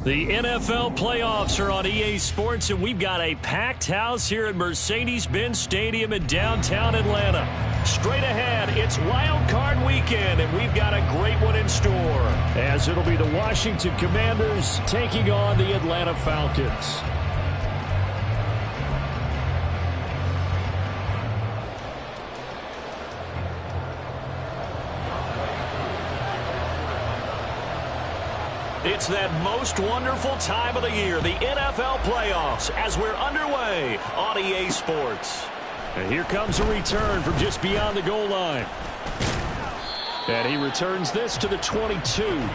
The NFL playoffs are on EA Sports, and we've got a packed house here at Mercedes-Benz Stadium in downtown Atlanta. Straight ahead, it's Wild Card Weekend, and we've got a great one in store, as it'll be the Washington Commanders taking on the Atlanta Falcons. It's that most wonderful time of the year, the NFL playoffs, as we're underway on EA Sports. And here comes a return from just beyond the goal line. And he returns this to the 22.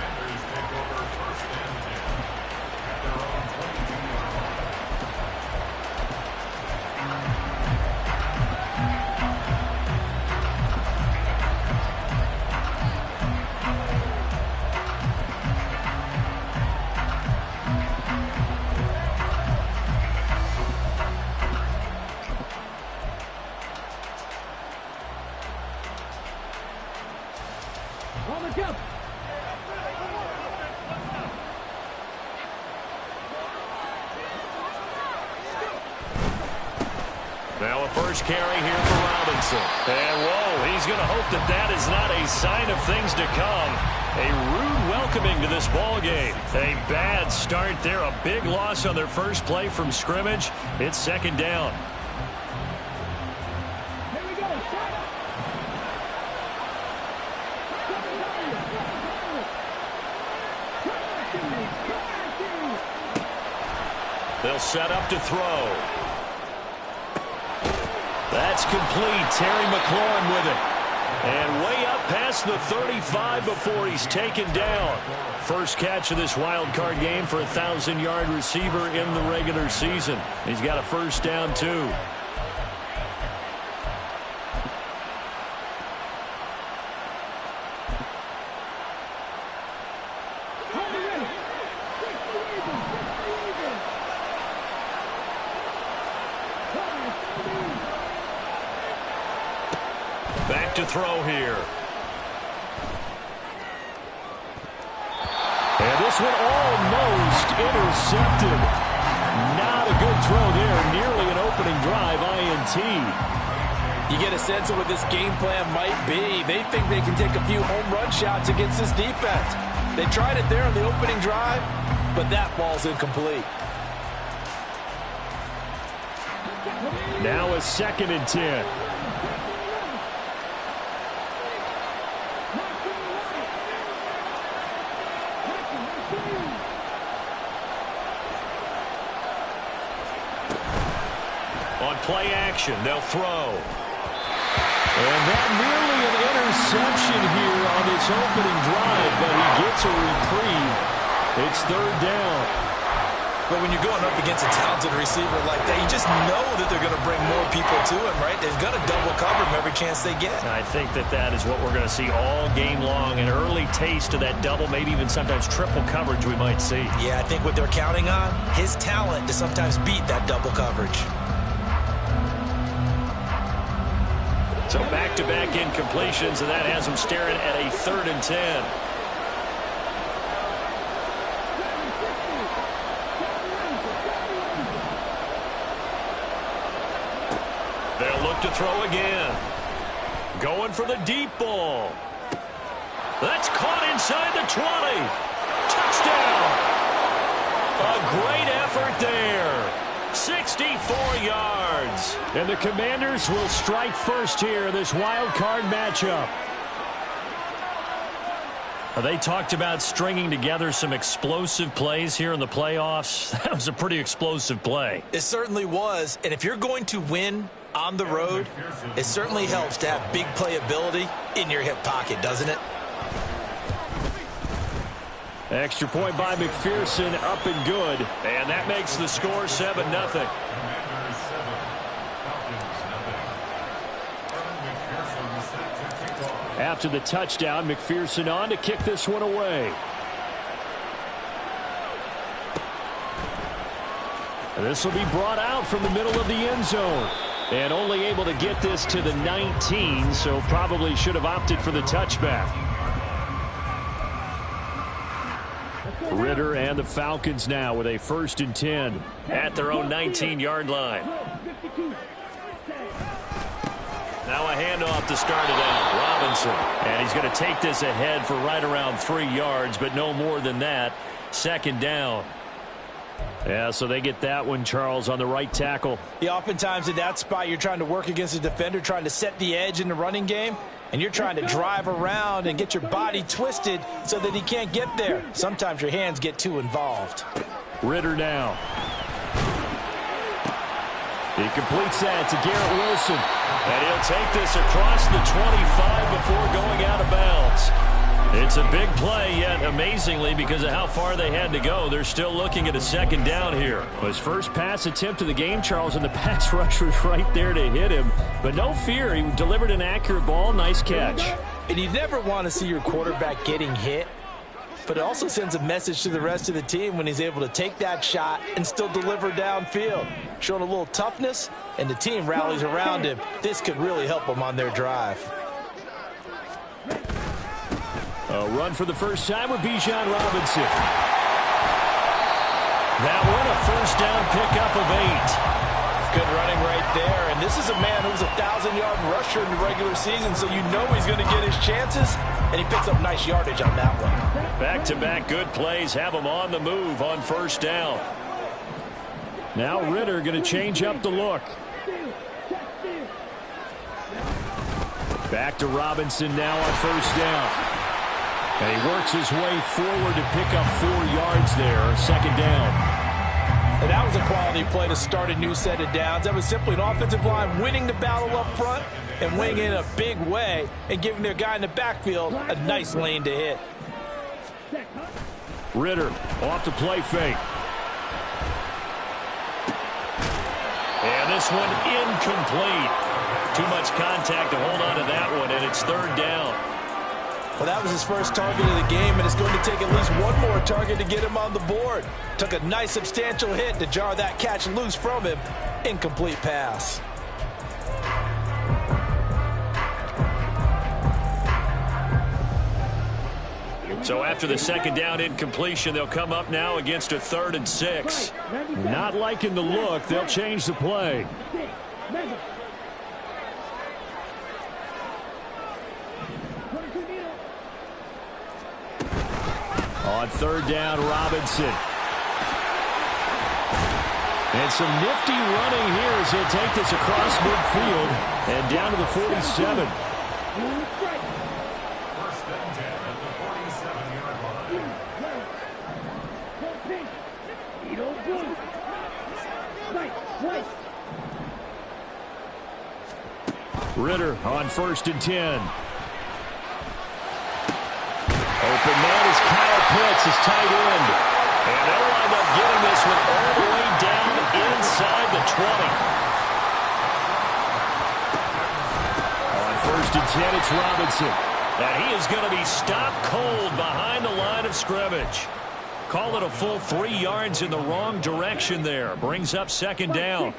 Now a first carry here for Robinson. And whoa, he's going to hope that that is not a sign of things to come. A rude welcoming to this ball game. A bad start there. A big loss on their first play from scrimmage. It's second down. They'll set up to throw. That's complete. Terry McLaurin with it. And way up past the 35 before he's taken down. First catch of this wild card game for a 1,000-yard receiver in the regular season. He's got a first down, too. Back to throw here. And this one almost intercepted. Not a good throw there. Nearly an opening drive, INT. You get a sense of what this game plan might be. They think they can take a few home run shots against this defense. They tried it there on the opening drive, but that ball's incomplete. Now a 2nd and 10. On play action, they'll throw. And that nearly an interception here on this opening drive, but he gets a reprieve. It's third down. But when you're going up against a talented receiver like that, you just know that they're going to bring more people to him, right? They're going to double cover him every chance they get. And I think that that is what we're going to see all game long. An early taste of that double, maybe even sometimes triple coverage we might see. Yeah, I think what they're counting on, his talent to sometimes beat that double coverage. So back-to-back incompletions, and that has him staring at a 3rd and 10. They'll look to throw again. Going for the deep ball. That's caught inside the 20. Touchdown. A great effort there. 64 yards. And the Commanders will strike first here in this wild card matchup. They talked about stringing together some explosive plays here in the playoffs. That was a pretty explosive play. It certainly was. And if you're going to win on the road, it certainly helps to have big playability in your hip pocket, doesn't it? Extra point by McPherson, up and good. And that makes the score 7-0. After the touchdown, McPherson on to kick this one away. This will be brought out from the middle of the end zone. And only able to get this to the 19, so probably should have opted for the touchback. Ritter and the Falcons now with a 1st and 10 at their own 19-yard line. Now a handoff to start it out. Robinson. And he's going to take this ahead for right around 3 yards, but no more than that. 2nd down. Yeah, so they get that one, Charles, on the right tackle. Yeah, oftentimes in that spot, you're trying to work against a defender, trying to set the edge in the running game, and you're trying to drive around and get your body twisted so that he can't get there. Sometimes your hands get too involved. Ritter now. He completes that to Garrett Wilson. And he'll take this across the 25 before going out of bounds. It's a big play, yet amazingly, because of how far they had to go, they're still looking at a 2nd down here. His first pass attempt of the game, Charles, and the pass rush was right there to hit him. But no fear, he delivered an accurate ball. Nice catch. And you never want to see your quarterback getting hit, but it also sends a message to the rest of the team when he's able to take that shot and still deliver downfield. Showing a little toughness, and the team rallies around him. This could really help them on their drive. A run for the first time with Bijan Robinson. That one, a 1st down pickup of 8. Good running right there. And this is a man who's a 1,000-yard rusher in the regular season, so you know he's going to get his chances, and he picks up nice yardage on that one. Back-to-back good plays have him on the move on 1st down. Now Ritter going to change up the look. Back to Robinson now on 1st down. And he works his way forward to pick up 4 yards there, 2nd down. And that was a quality play to start a new set of downs. That was simply an offensive line winning the battle up front and winning in a big way and giving their guy in the backfield a nice lane to hit. Ritter off the play fake. And this one incomplete. Too much contact to hold on to that one, and it's 3rd down. Well, that was his first target of the game, and it's going to take at least one more target to get him on the board. Took a nice substantial hit to jar that catch loose from him. Incomplete pass. So after the 2nd down incompletion, they'll come up now against a 3rd and 6. Not liking the look, they'll change the play. On 3rd down, Robinson. And some nifty running here as he'll take this across midfield and down to the 47. Ritter on 1st and 10. Open man is Kyle Pitts, his tight end. And they'll wind up getting this one all the way down inside the 20. On 1st and 10, it's Robinson. And he is going to be stopped cold behind the line of scrimmage. Call it a full 3 yards in the wrong direction there. Brings up 2nd down.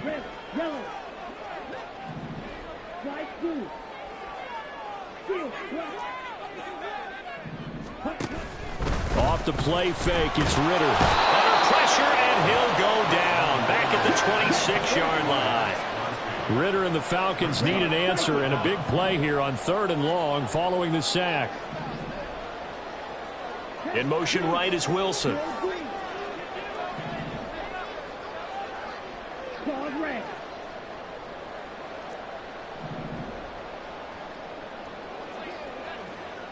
Red, yellow. Slide through. Off the play fake, it's Ritter. Under pressure, and he'll go down. Back at the 26-yard line. Ritter and the Falcons need an answer, and a big play here on 3rd and long following the sack. In motion right is Wilson.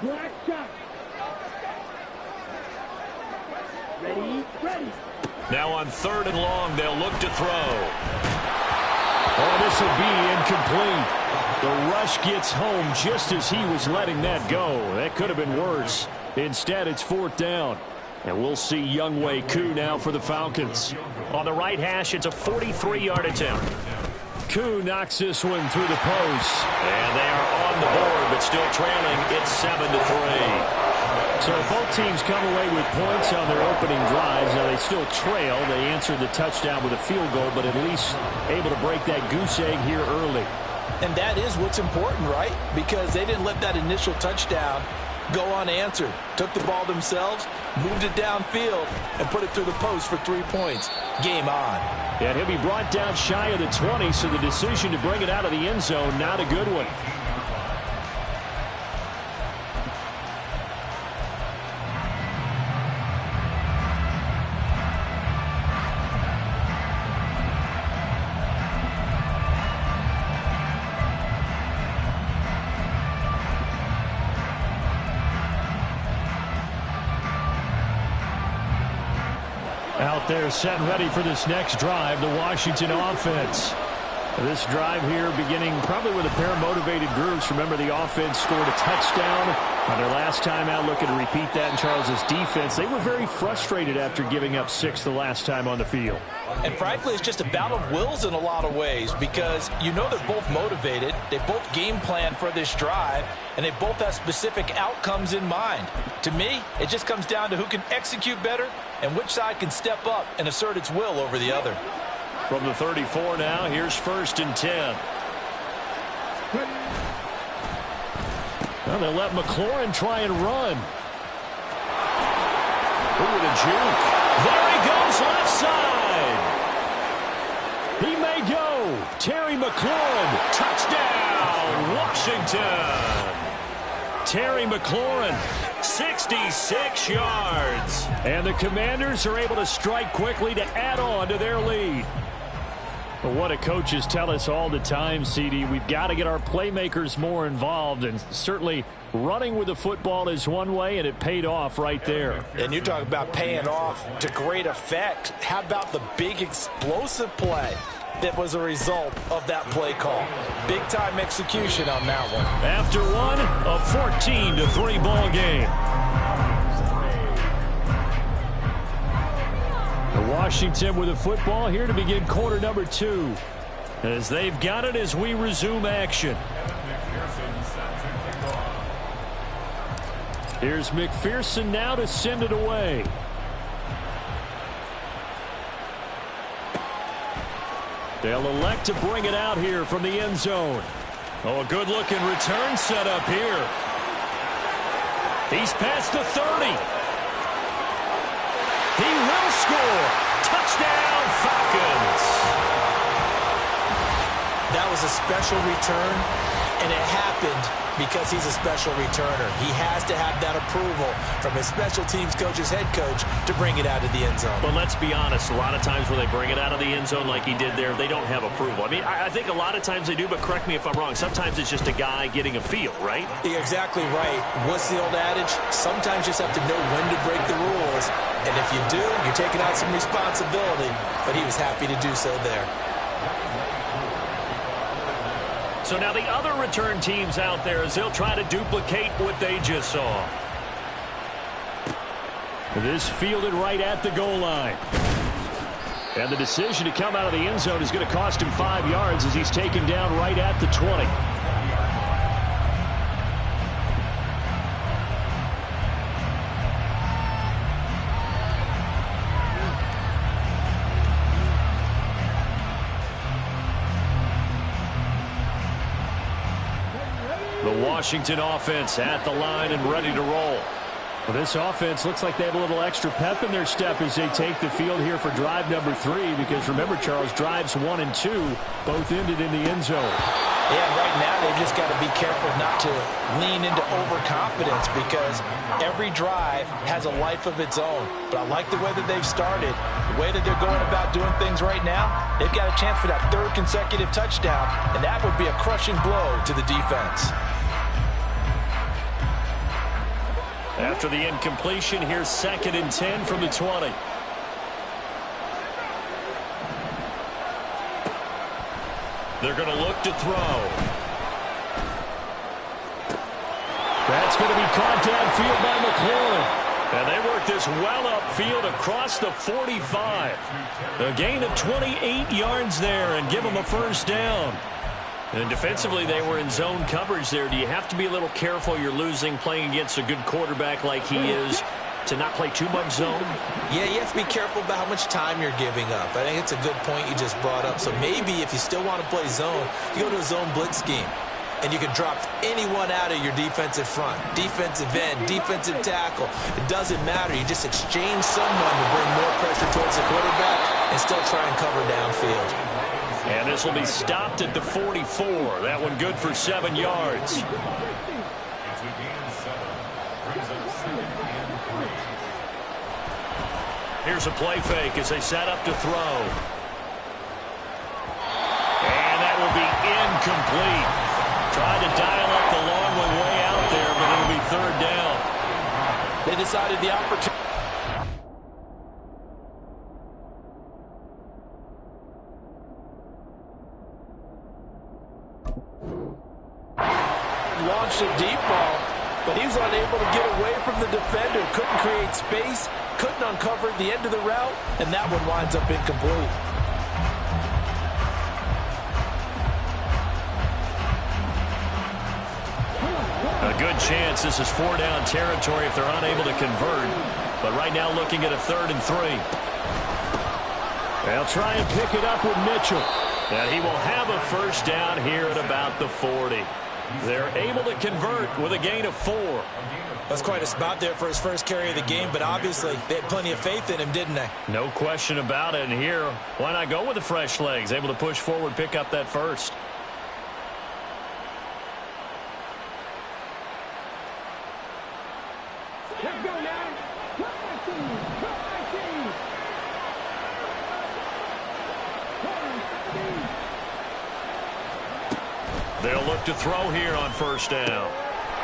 Black shot. Ready, ready. Now on 3rd and long, they'll look to throw. Oh, this will be incomplete. The rush gets home just as he was letting that go. That could have been worse. Instead, it's 4th down. And we'll see Younghoe Koo now for the Falcons. On the right hash, it's a 43-yard attempt. Koo knocks this one through the post. And they are on the board, but still trailing. It's 7-3. So both teams come away with points on their opening drives. Now they still trail. They answered the touchdown with a field goal, but at least able to break that goose egg here early. And that is what's important, right? Because they didn't let that initial touchdown go unanswered. Took the ball themselves, moved it downfield, and put it through the post for 3 points. Game on. And he'll be brought down shy of the 20, so the decision to bring it out of the end zone, not a good one. Out there set and ready for this next drive, the Washington offense. This drive here beginning probably with a pair of motivated groups. Remember, the offense scored a touchdown on their last time out, looking to repeat that in Charles's defense. They were very frustrated after giving up 6 the last time on the field. And frankly, it's just a battle of wills in a lot of ways, because you know they're both motivated. They both game plan for this drive, and they both have specific outcomes in mind. To me, it just comes down to who can execute better and which side can step up and assert its will over the other. From the 34 now, here's 1st and 10. Well, they'll let McLaurin try and run. Ooh, the juke. There he goes, left side. He may go. Terry McLaurin, touchdown, Washington. Terry McLaurin, 66 yards. And the Commanders are able to strike quickly to add on to their lead. But what do coaches tell us all the time, CD? We've got to get our playmakers more involved, and certainly running with the football is one way, and it paid off right there. And you talk about paying off to great effect. How about the big explosive play that was a result of that play call? Big-time execution on that one. After one, a 14-3 ball game. Washington with the football here to begin quarter number 2. As they've got it as we resume action. Here's McPherson now to send it away. They'll elect to bring it out here from the end zone. Oh, a good-looking return set up here. He's past the 30. He will score. Touchdown, Falcons. That was a special return, and it happened because he's a special returner. He has to have that approval from his special teams coach's head coach to bring it out of the end zone. But let's be honest, a lot of times when they bring it out of the end zone like he did there, they don't have approval. I mean, I think a lot of times they do, but correct me if I'm wrong. Sometimes it's just a guy getting a feel, right? You're exactly right. What's the old adage? Sometimes you just have to know when to break the rules. And if you do, you're taking out some responsibility. But he was happy to do so there. So now the other return teams out there as they'll try to duplicate what they just saw. This fielded right at the goal line. And the decision to come out of the end zone is going to cost him 5 yards as he's taken down right at the 20. The Washington offense at the line and ready to roll. Well, this offense looks like they have a little extra pep in their step as they take the field here for drive number 3, because remember, Charles, drives 1 and 2 both ended in the end zone. Yeah, right now they've just got to be careful not to lean into overconfidence, because every drive has a life of its own. But I like the way that they've started, the way that they're going about doing things right now. They've got a chance for that 3rd consecutive touchdown, and that would be a crushing blow to the defense. After the incompletion, here's 2nd and 10 from the 20. They're going to look to throw. That's going to be caught downfield by McLaurin. And they work this well upfield across the 45. A gain of 28 yards there and give them a 1st down. And defensively, they were in zone coverage there. Do you have to be a little careful you're losing playing against a good quarterback like he is to not play too much zone? Yeah, you have to be careful about how much time you're giving up. I think it's a good point you just brought up. So maybe if you still want to play zone, you go to a zone blitz scheme. And you can drop anyone out of your defensive front. Defensive end, defensive tackle. It doesn't matter. You just exchange someone to bring more pressure towards the quarterback and still try and cover downfield. And this will be stopped at the 44. That one good for 7 yards. Here's a play fake as they set up to throw. And that will be incomplete. Tried to dial up the long one way out there, but it'll be 3rd down. They decided the opportunity. Launched a deep ball, but he was unable to get away from the defender. Couldn't create space, couldn't uncover the end of the route, and that one winds up incomplete. A good chance this is 4-down territory if they're unable to convert. But right now looking at a 3rd and 3. They'll try and pick it up with Mitchell. And he will have a 1st down here at about the 40. They're able to convert with a gain of 4. That's quite a spot there for his first carry of the game, but obviously they had plenty of faith in him, didn't they? No question about it. And here, why not go with the fresh legs? Able to push forward, pick up that 1st. Let's go now. They'll look to throw here on 1st down.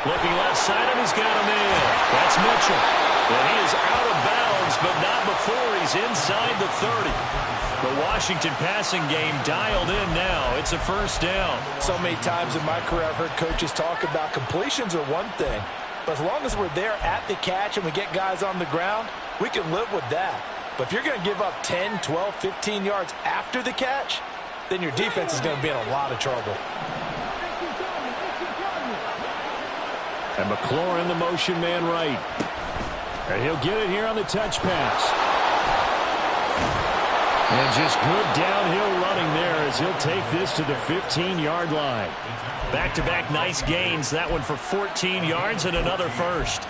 Looking left side, and he's got him in. That's Mitchell. And he is out of bounds, but not before he's inside the 30. The Washington passing game dialed in now. It's a 1st down. So many times in my career I've heard coaches talk about completions are one thing, but as long as we're there at the catch and we get guys on the ground, we can live with that. But if you're going to give up 10, 12, 15 yards after the catch, then your defense is going to be in a lot of trouble. And McLaurin, the motion man right. And he'll get it here on the touch pass. And just good downhill running there as he'll take this to the 15-yard line. Back-to-back nice gains. That one for 14 yards and another 1st.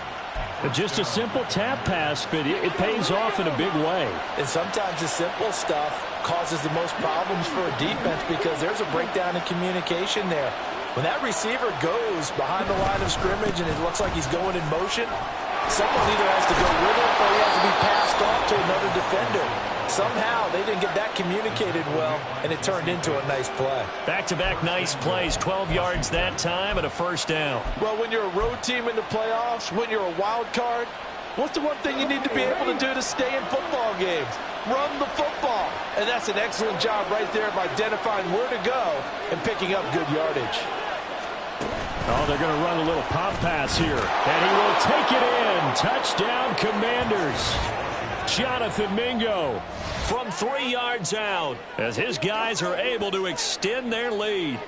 Just a simple tap pass, but it pays off in a big way. And sometimes the simple stuff causes the most problems for a defense because there's a breakdown in communication there. When that receiver goes behind the line of scrimmage and it looks like he's going in motion, someone either has to go with him or he has to be passed off to another defender. Somehow they didn't get that communicated well, and it turned into a nice play. Back-to-back nice plays, 12 yards that time and a 1st down. Well, when you're a road team in the playoffs, when you're a wild card, what's the one thing you need to be able to do to stay in football games? Run the football. And that's an excellent job right there of identifying where to go and picking up good yardage. Oh, they're going to run a little pop pass here. And he will take it in. Touchdown, Commanders. Jonathan Mingo from 3 yards out as his guys are able to extend their lead.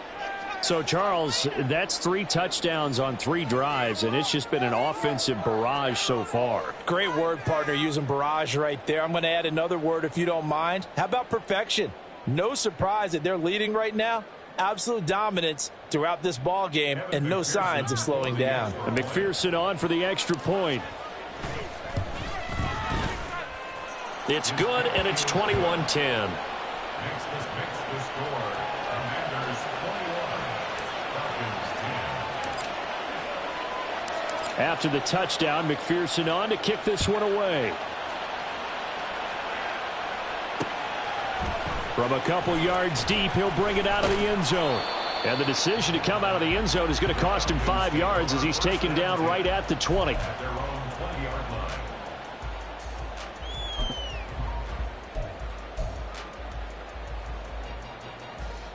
So, Charles, that's 3 touchdowns on 3 drives, and it's just been an offensive barrage so far. Great word, partner, using barrage right there. I'm going to add another word if you don't mind. How about perfection? No surprise that they're leading right now. Absolute dominance throughout this ball game and no signs of slowing down. And McPherson on for the extra point. It's good, and it's 21-10. After the touchdown, McPherson on to kick this one away. From a couple yards deep, he'll bring it out of the end zone. And the decision to come out of the end zone is going to cost him 5 yards as he's taken down right at the 20.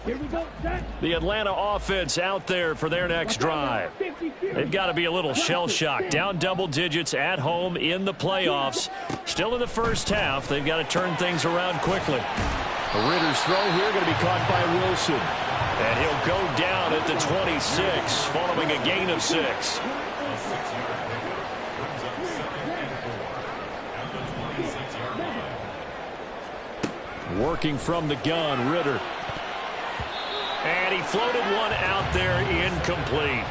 Here we go, set. The Atlanta offense out there for their next drive. They've got to be a little shell-shocked. Down double digits at home in the playoffs. Still in the first half. They've got to turn things around quickly. The Ritter's throw here going to be caught by Wilson. And he'll go down at the 26 following a gain of 6. Working from the gun, Ritter. And he floated one out there, incomplete.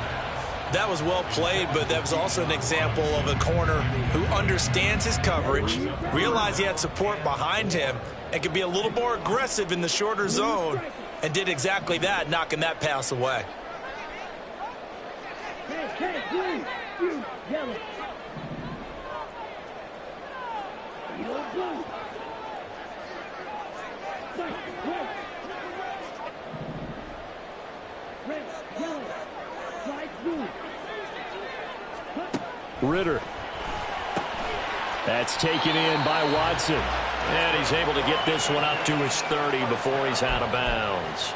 That was well played, but that was also an example of a corner who understands his coverage, realized he had support behind him, and could be a little more aggressive in the shorter zone, and did exactly that, knocking that pass away. Hey, green, you, yellow. Yellow, blue. White, white. Red, yellow. White, blue. Ritter. That's taken in by Watson. And he's able to get this one up to his 30 before he's out of bounds.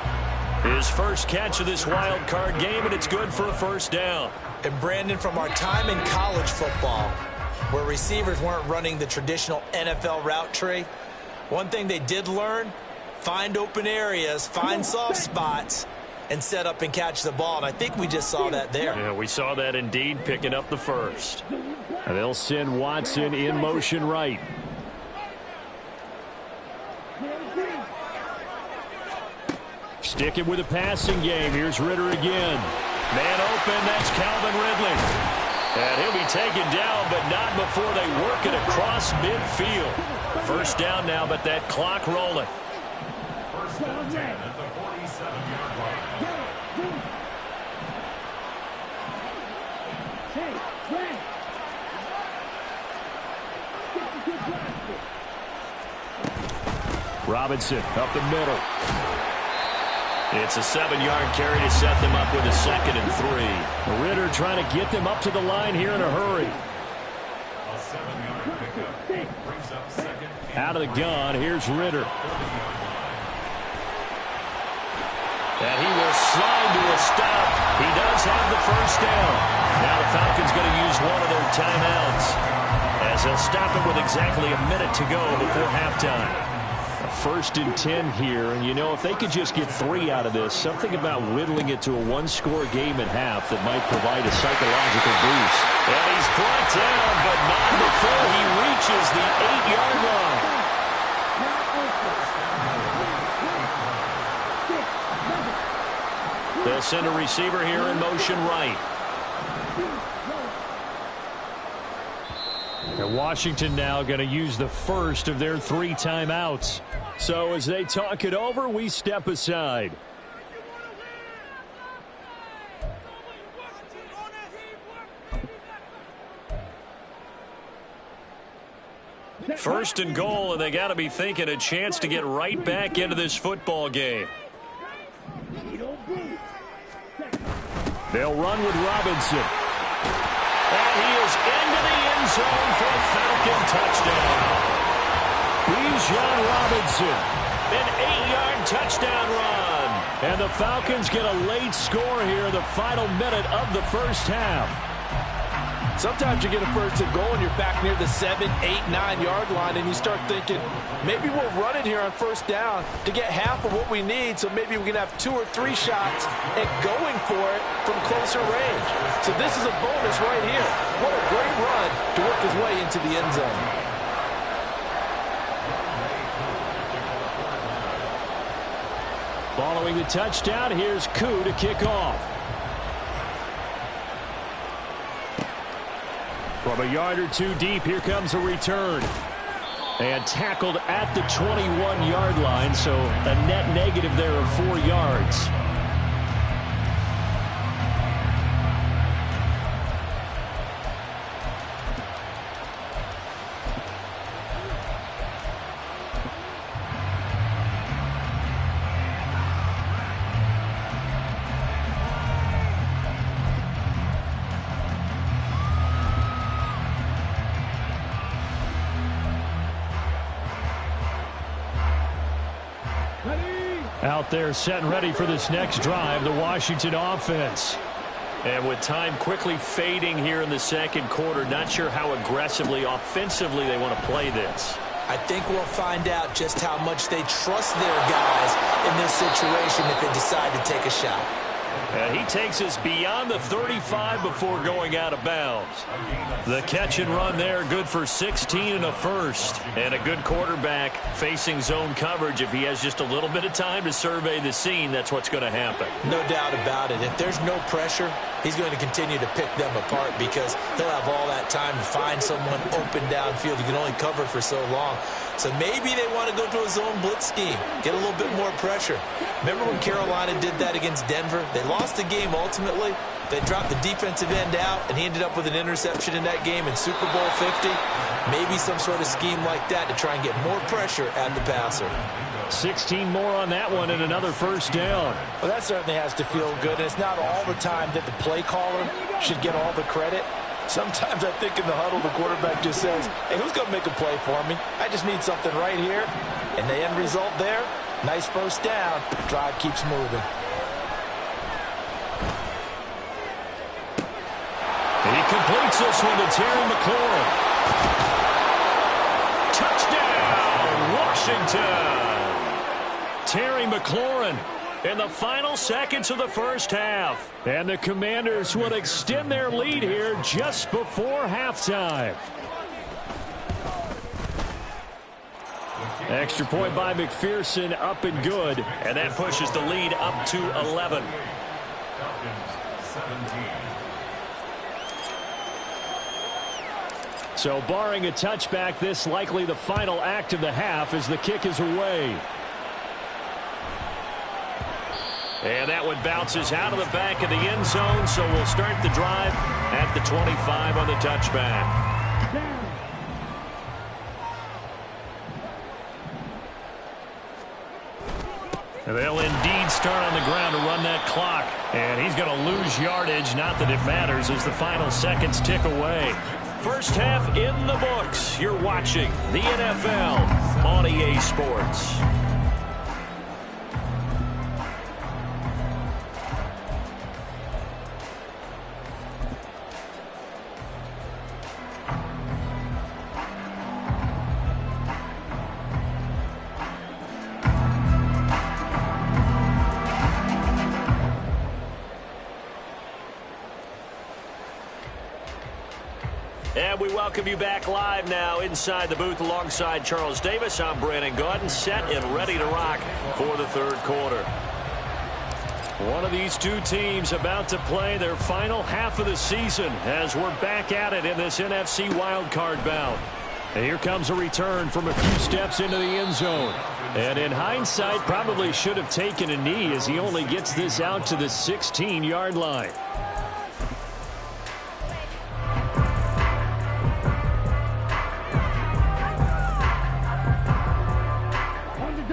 His first catch of this wild card game, and it's good for a first down. And Brandon, from our time in college football, where receivers weren't running the traditional NFL route tree, one thing they did learn, find open areas, find soft spots, and set up and catch the ball. And I think we just saw that there. Yeah, we saw that indeed, picking up the first. And they'll send Watson in motion right. Sticking with the passing game. Here's Ritter again. Man open, that's Calvin Ridley. And he'll be taken down, but not before they work it across midfield. First down now, but that clock rolling. First down, 10 at the 47-yard line. Hey, Brad. Robinson up the middle. It's a 7-yard carry to set them up with a 2nd and 3. Ritter trying to get them up to the line here in a hurry. A 7-yard pickup brings up 2nd. Out of the gun, here's Ritter. And he will slide to a stop. He does have the first down. Now the Falcons going to use one of their timeouts, as they'll stop it with exactly a minute to go before halftime. A 1st and 10 here, and you know, if they could just get 3 out of this, something about whittling it to a 1-score game at half that might provide a psychological boost. And he's brought down, but not before he reaches the 8-yard line. They'll send a receiver here in motion right. And Washington now going to use the first of their 3 timeouts. So as they talk it over, we step aside. First and goal, and they got to be thinking a chance to get right back into this football game. They'll run with Robinson. And he is into the end zone for a Falcon touchdown. Bijan Robinson, an 8-yard touchdown run. And the Falcons get a late score here in the final minute of the first half. Sometimes you get a 1st and goal and you're back near the 7, 8, 9-yard line, and you start thinking, maybe we'll run it here on 1st down to get half of what we need, so maybe we can have 2 or 3 shots and going for it from closer range. So this is a bonus right here. What a great run to work his way into the end zone. Following the touchdown, here's Koo to kick off. From a yard or 2 deep, here comes a return. And tackled at the 21-yard line, so a net negative there of 4 yards. Out there set and ready for this next drive, the Washington offense. And with time quickly fading here in the 2nd quarter, not sure how aggressively, offensively they want to play this. I think we'll find out just how much they trust their guys in this situation if they decide to take a shot. And he takes us beyond the 35 before going out of bounds. The catch and run there, good for 16 and a first. And a good quarterback facing zone coverage. If he has just a little bit of time to survey the scene, that's what's going to happen. No doubt about it. If there's no pressure, he's going to continue to pick them apart because he'll have all that time to find someone open downfield. He can only cover for so long. So maybe they want to go to a zone blitz scheme, get a little bit more pressure. Remember when Carolina did that against Denver? They lost the game ultimately. They dropped the defensive end out, and he ended up with an interception in that game in Super Bowl 50. Maybe some sort of scheme like that to try and get more pressure at the passer. 16 more on that one and another first down. Well, that certainly has to feel good. And it's not all the time that the play caller should get all the credit. Sometimes I think in the huddle, the quarterback just says, hey, who's going to make a play for me? I just need something right here. And the end result there, nice first down. Drive keeps moving. And he completes this one to Terry McLaurin. Touchdown, Washington. Terry McLaurin in the final seconds of the first half. And the Commanders will extend their lead here just before halftime. Extra point by McPherson, up and good. And that pushes the lead up to 11. Falcons 17. So barring a touchback, this likely the final act of the half as the kick is away. And that one bounces out of the back of the end zone, so we'll start the drive at the 25 on the touchback. And they'll indeed start on the ground to run that clock. And he's going to lose yardage, not that it matters, as the final seconds tick away. First half in the books. You're watching the NFL on EA Sports. And we welcome you back live now inside the booth alongside Charles Davis. I'm Brandon Gaudin, set and ready to rock for the third quarter. One of these two teams about to play their final half of the season as we're back at it in this NFC wildcard bout. And here comes a return from a few steps into the end zone. And in hindsight, probably should have taken a knee as he only gets this out to the 16-yard line.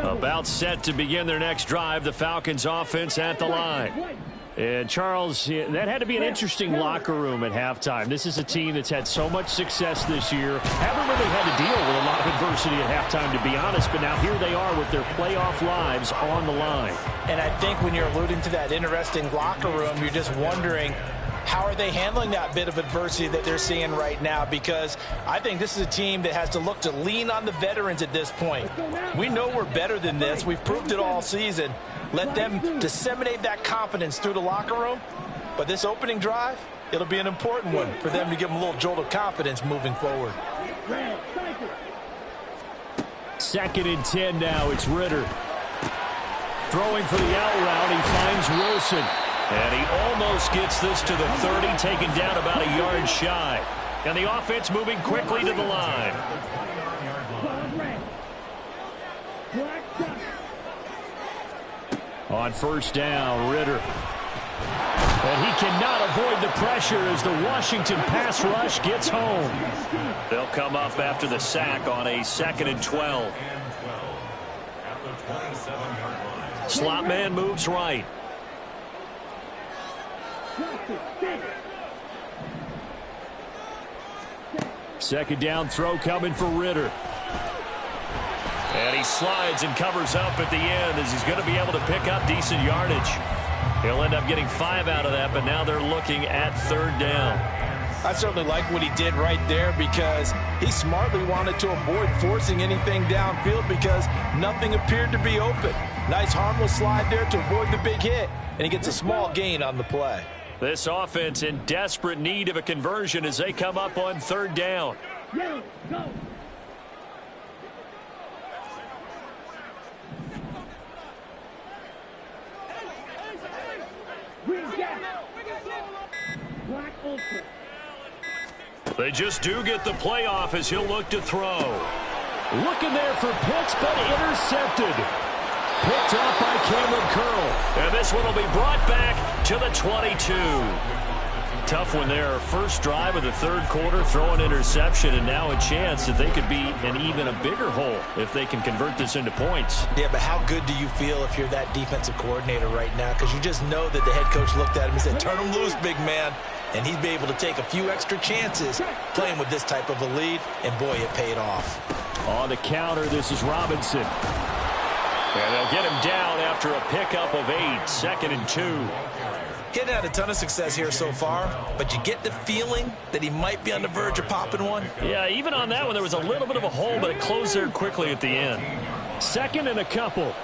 About set to begin their next drive, the Falcons offense at the line. And Charles, that had to be an interesting locker room at halftime. This is a team that's had so much success this year. Haven't really had to deal with a lot of adversity at halftime, to be honest, but now here they are with their playoff lives on the line. And I think when you're alluding to that interesting locker room, you're just wondering, how are they handling that bit of adversity that they're seeing right now? Because I think this is a team that has to look to lean on the veterans at this point. We know we're better than this. We've proved it all season. Let them disseminate that confidence through the locker room. But this opening drive, it'll be an important one for them to give them a little jolt of confidence moving forward. 2nd and 10 now. It's Ritter. Throwing for the out route. He finds Wilson. And he almost gets this to the 30, taken down about a yard shy. And the offense moving quickly to the line. On first down, Ritter. And he cannot avoid the pressure as the Washington pass rush gets home. They'll come up after the sack on a 2nd and 12. Slot man moves right. Second down throw coming for Ritter. And he slides and covers up at the end as he's going to be able to pick up decent yardage. He'll end up getting 5 out of that, but now they're looking at 3rd down. I certainly like what he did right there because he smartly wanted to avoid forcing anything downfield because nothing appeared to be open. Nice harmless slide there to avoid the big hit, and he gets a small gain on the play. This offense in desperate need of a conversion as they come up on 3rd down. Go. Black Ultra. They just do get the playoff as he'll look to throw. Looking there for Pitts, but intercepted. Picked off by Cameron Curl. And this one will be brought back to the 22. Tough one there. First drive of the 3rd quarter, throw an interception, and now a chance that they could be in even a bigger hole if they can convert this into points. Yeah, but how good do you feel if you're that defensive coordinator right now? Because you just know that the head coach looked at him and said, turn him loose, big man. And he'd be able to take a few extra chances playing with this type of a lead, and boy, it paid off. On the counter, this is Robinson. And they'll get him down after a pickup of 8, 2nd and 2. Getting had a ton of success here so far, but you get the feeling that he might be on the verge of popping one. Yeah, even on that one, there was a little bit of a hole, but it closed there quickly at the end. 2nd and a couple.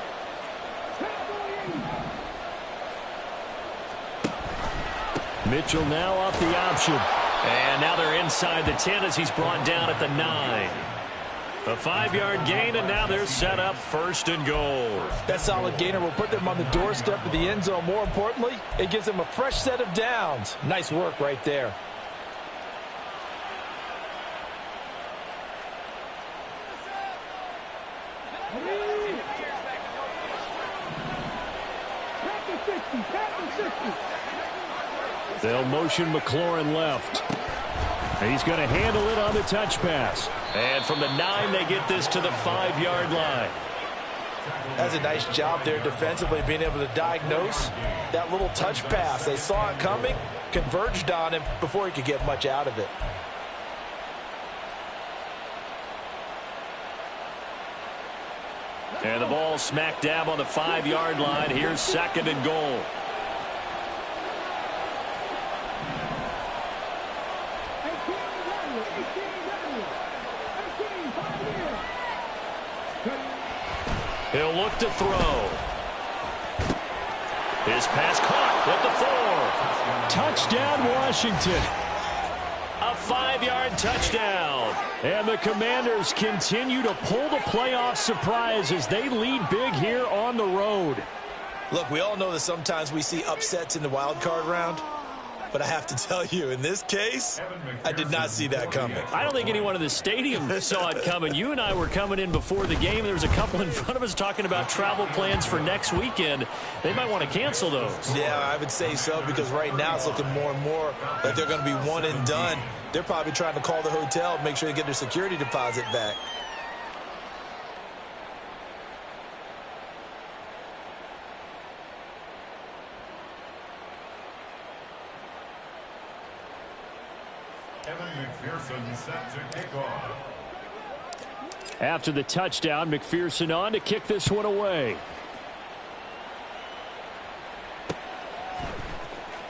Mitchell now off the option. And now they're inside the 10 as he's brought down at the 9. A 5-yard gain, and now they're set up 1st and goal. That solid gainer will put them on the doorstep of the end zone. More importantly, it gives them a fresh set of downs. Nice work right there. They'll motion McLaurin left. He's going to handle it on the touch pass. And from the 9, they get this to the 5-yard line. That's a nice job there defensively, being able to diagnose that little touch pass. They saw it coming, converged on him before he could get much out of it. And the ball smack dab on the 5-yard line. Here's 2nd and goal. He'll look to throw. His pass caught at the 4. Touchdown, Washington. A 5-yard touchdown. And the Commanders continue to pull the playoff surprise as they lead big here on the road. Look, we all know that sometimes we see upsets in the wild card round. But I have to tell you, in this case, I did not see that coming. I don't think anyone in the stadium saw it coming. You and I were coming in before the game. There was a couple in front of us talking about travel plans for next weekend. They might want to cancel those. Yeah, I would say so, because right now it's looking more and more like they're going to be one and done. They're probably trying to call the hotel, make sure they get their security deposit back. McPherson set to kick off. After the touchdown, McPherson on to kick this one away.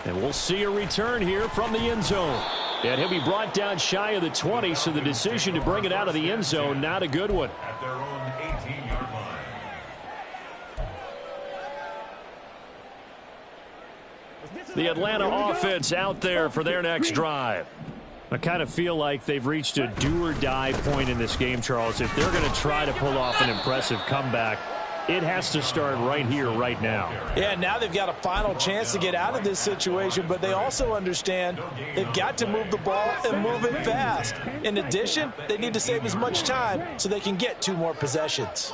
And we'll see a return here from the end zone. And he'll be brought down shy of the 20, so the decision to bring it out of the end zone, not a good one. At their own 18-yard line. The Atlanta offense out there for their next drive. I kind of feel like they've reached a do-or-die point in this game, Charles. If they're going to try to pull off an impressive comeback, it has to start right here, right now. Yeah, now they've got a final chance to get out of this situation, but they also understand they've got to move the ball and move it fast. In addition, they need to save as much time so they can get 2 more possessions.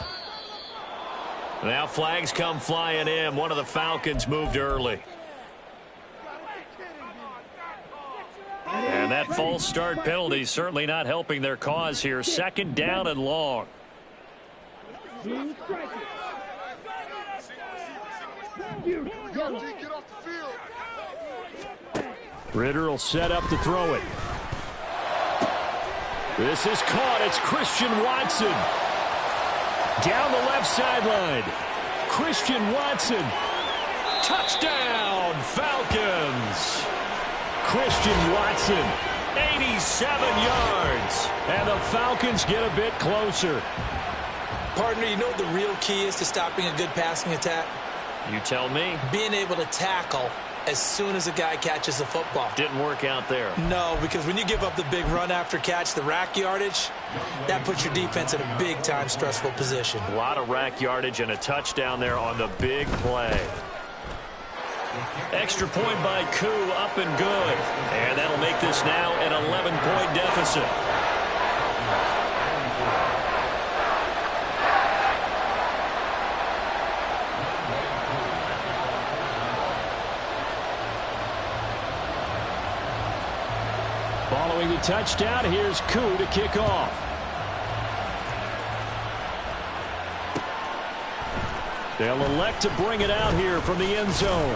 Now flags come flying in. One of the Falcons moved early. And that false start penalty certainly not helping their cause here. 2nd down and long. Ritter will set up to throw it. This is caught. It's Christian Watson. Down the left sideline. Christian Watson. Touchdown, Falcons. Christian Watson 87 yards. And the Falcons get a bit closer. Partner, you know what the real key is to stopping a good passing attack? You tell me. Being able to tackle as soon as a guy catches the football. Didn't work out there. No, because when you give up the big run after catch, the rack yardage, that puts your defense in a big-time stressful position. A lot of rack yardage and a touchdown there on the big play. Extra point by Koo, up and good. And that'll make this now an 11-point deficit. Following the touchdown, here's Koo to kick off. They'll elect to bring it out here from the end zone.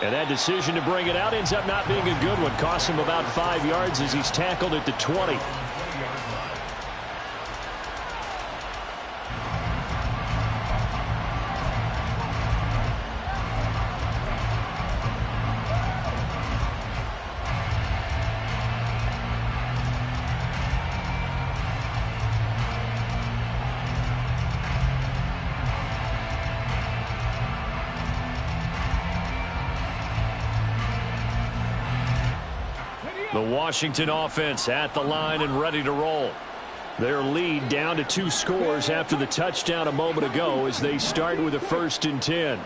And that decision to bring it out ends up not being a good one. Costs him about 5 yards as he's tackled at the 20. The Washington offense at the line and ready to roll. Their lead down to 2 scores after the touchdown a moment ago as they start with a 1st and 10.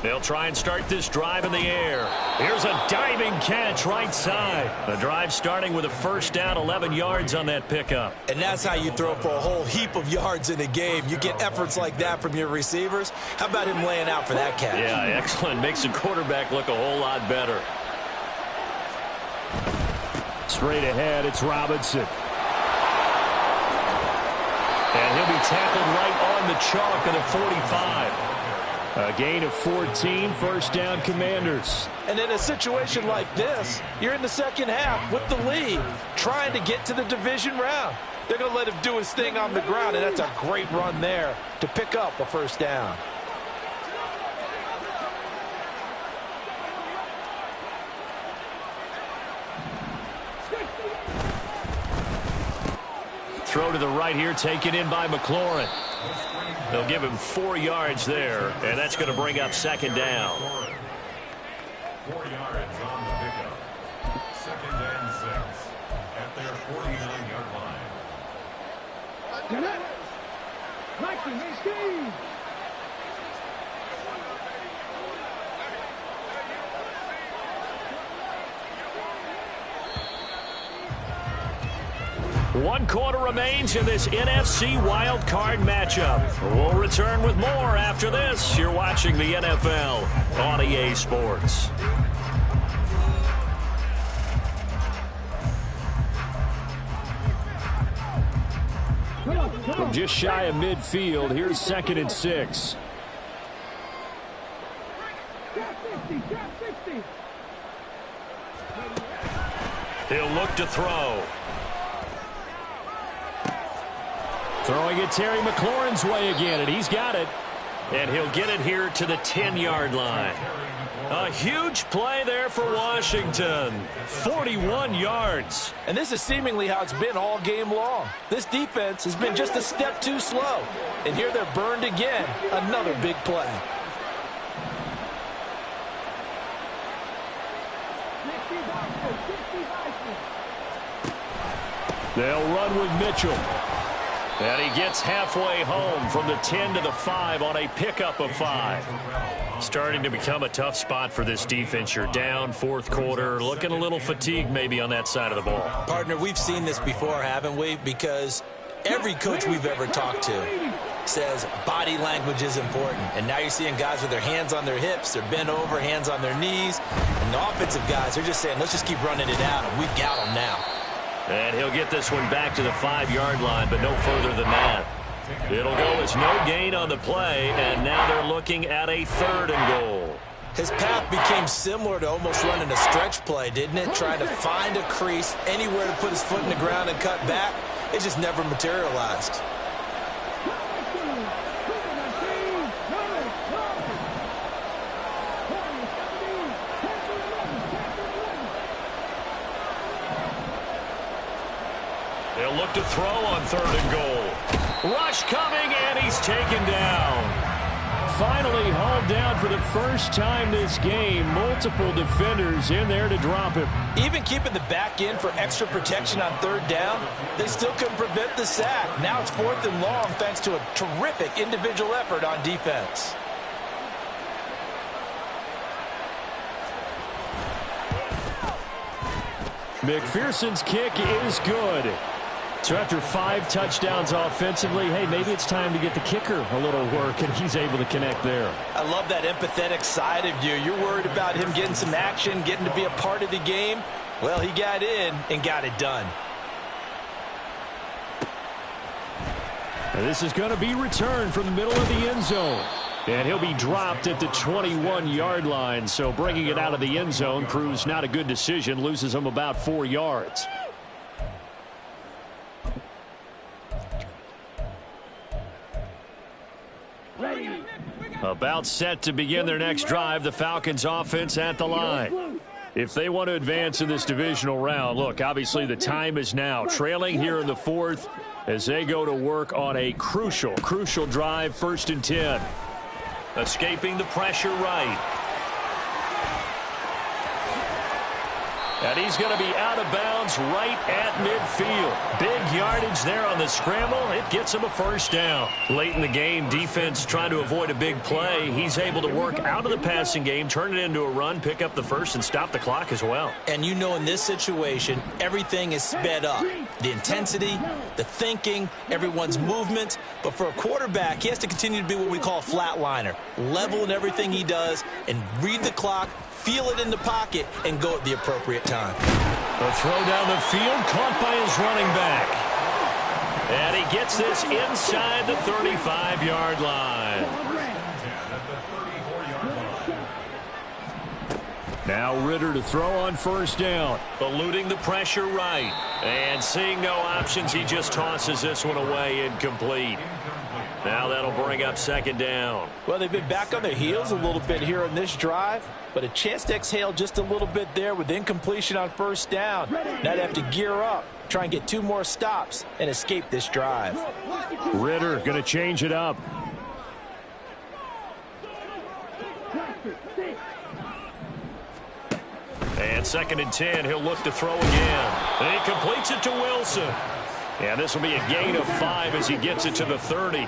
They'll try and start this drive in the air. Here's a diving catch right side. The drive starting with a 1st down, 11 yards on that pickup. And that's how you throw for a whole heap of yards in a game. You get efforts like that from your receivers. How about him laying out for that catch? Yeah, excellent. Makes the quarterback look a whole lot better. Straight ahead, it's Robinson. And he'll be tackled right on the chalk of the 45. A gain of 14, 1st down Commanders. And in a situation like this, you're in the second half with the lead, trying to get to the division round. They're going to let him do his thing on the ground, and that's a great run there to pick up a 1st down. Throw to the right here, taken in by McLaurin. They'll give him 4 yards there, and that's going to bring up 2nd down. 4 yards on the pickup. 2nd and 6 at their 49-yard line. One quarter remains in this NFC wildcard matchup. We'll return with more after this. You're watching the NFL on EA Sports. From just shy of midfield, here's 2nd and 6. He'll look to throw. Throwing it Terry McLaurin's way again, and he's got it. And he'll get it here to the 10-yard line. A huge play there for Washington. 41 yards. And this is seemingly how it's been all game long. This defense has been just a step too slow. And here they're burned again. Another big play. They'll run with Mitchell. And he gets halfway home from the 10 to the 5 on a pickup of 5. Starting to become a tough spot for this defense. You're down 4th quarter, looking a little fatigued maybe on that side of the ball. Partner, we've seen this before, haven't we? Because every coach we've ever talked to says body language is important. And now you're seeing guys with their hands on their hips, they're bent over, hands on their knees. And the offensive guys, they're just saying, let's just keep running it out, and we've got them now. And he'll get this one back to the 5-yard line, but no further than that. It'll go as no gain on the play, and now they're looking at a 3rd and goal. His path became similar to almost running a stretch play, didn't it? Trying to find a crease, anywhere to put his foot in the ground and cut back. It just never materialized. They'll look to throw on 3rd and goal. Rush coming, and he's taken down. Finally hauled down for the first time this game. Multiple defenders in there to drop him. Even keeping the back end for extra protection on 3rd down, they still couldn't prevent the sack. Now it's 4th and long thanks to a terrific individual effort on defense. McPherson's kick is good. So after 5 touchdowns offensively, hey, maybe it's time to get the kicker a little work, and he's able to connect there. I love that empathetic side of you. You're worried about him getting some action, getting to be a part of the game. Well, he got in and got it done. And this is going to be returned from the middle of the end zone. And he'll be dropped at the 21-yard line. So bringing it out of the end zone proves not a good decision. Loses him about 4 yards. About set to begin their next drive. The Falcons offense at the line. If they want to advance in this divisional round, look, obviously the time is now. Trailing here in the 4th as they go to work on a crucial drive, 1st and 10. Escaping the pressure right. And he's going to be out of bounds right at midfield. Big yardage there on the scramble. It gets him a 1st down. Late in the game, defense trying to avoid a big play. He's able to work out of the passing game, turn it into a run, pick up the 1st, and stop the clock as well. And you know in this situation, everything is sped up. The intensity, the thinking, everyone's movement. But for a quarterback, he has to continue to be what we call a flatliner. Level in everything he does and read the clock, feel it in the pocket, and go at the appropriate time. The throw down the field, caught by his running back. And he gets this inside the 35-yard line. Now Ritter to throw on 1st down. Eluding the pressure right. And seeing no options, he just tosses this one away, incomplete. Now that'll bring up 2nd down. Well, they've been back on their heels a little bit here on this drive, but a chance to exhale just a little bit there with incompletion on 1st down. Now they have to gear up, try and get 2 more stops, and escape this drive. Ritter going to change it up. And 2nd and 10, he'll look to throw again. And he completes it to Wilson. And this will be a gain of 5 as he gets it to the 30.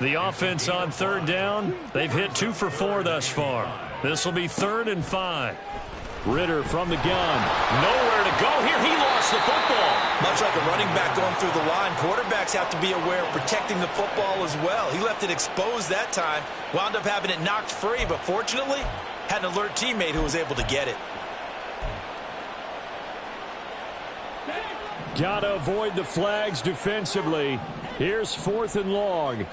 The offense on 3rd down, they've hit 2 for 4 thus far. This will be 3rd and 5. Ritter from the gun. Nowhere to go here. He lost the football. Much like a running back going through the line, quarterbacks have to be aware of protecting the football as well. He left it exposed that time, wound up having it knocked free, but fortunately, had an alert teammate who was able to get it. Gotta avoid the flags defensively. Here's 4th and long.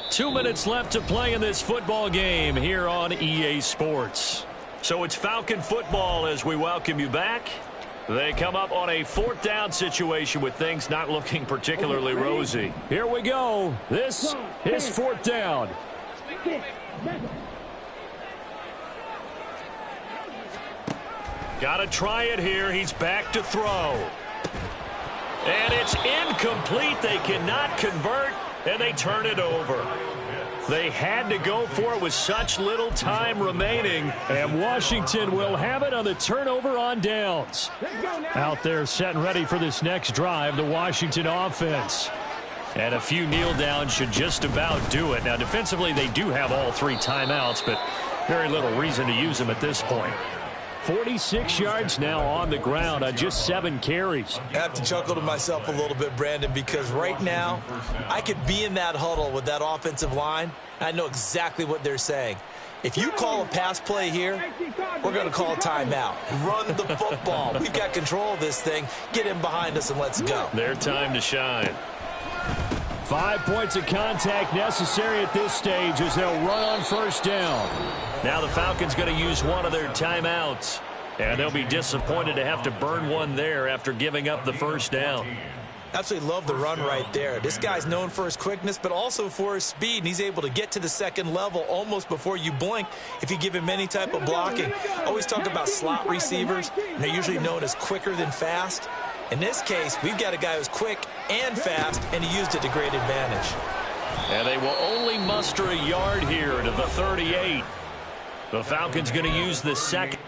2 minutes left to play in this football game here on EA Sports. So it's Falcon football as we welcome you back. They come up on a 4th down situation with things not looking particularly rosy. Here we go. This is 4th down. Got to try it here. He's back to throw. And it's incomplete. They cannot convert, and they turn it over. They had to go for it with such little time remaining. And Washington will have it on the turnover on downs. Out there set and ready for this next drive, the Washington offense. And a few kneel downs should just about do it. Now, defensively, they do have all 3 timeouts, but very little reason to use them at this point. 46 yards now on the ground on just 7 carries. I have to chuckle to myself a little bit, Brandon, because right now I could be in that huddle with that offensive line. I know exactly what they're saying. If you call a pass play here, we're going to call a timeout. Run the football. We've got control of this thing. Get in behind us and let's go. Their time to shine. 5 points of contact necessary at this stage as they'll run on 1st down. Now the Falcons going to use one of their timeouts. And they'll be disappointed to have to burn one there after giving up the 1st down. Absolutely love the run right there. This guy's known for his quickness, but also for his speed, and he's able to get to the second level almost before you blink if you give him any type of blocking. Always talk about slot receivers, and they're usually known as quicker than fast. In this case, we've got a guy who's quick and fast, and he used it to great advantage. And they will only muster a yard here to the 38. The Falcons going to use the second.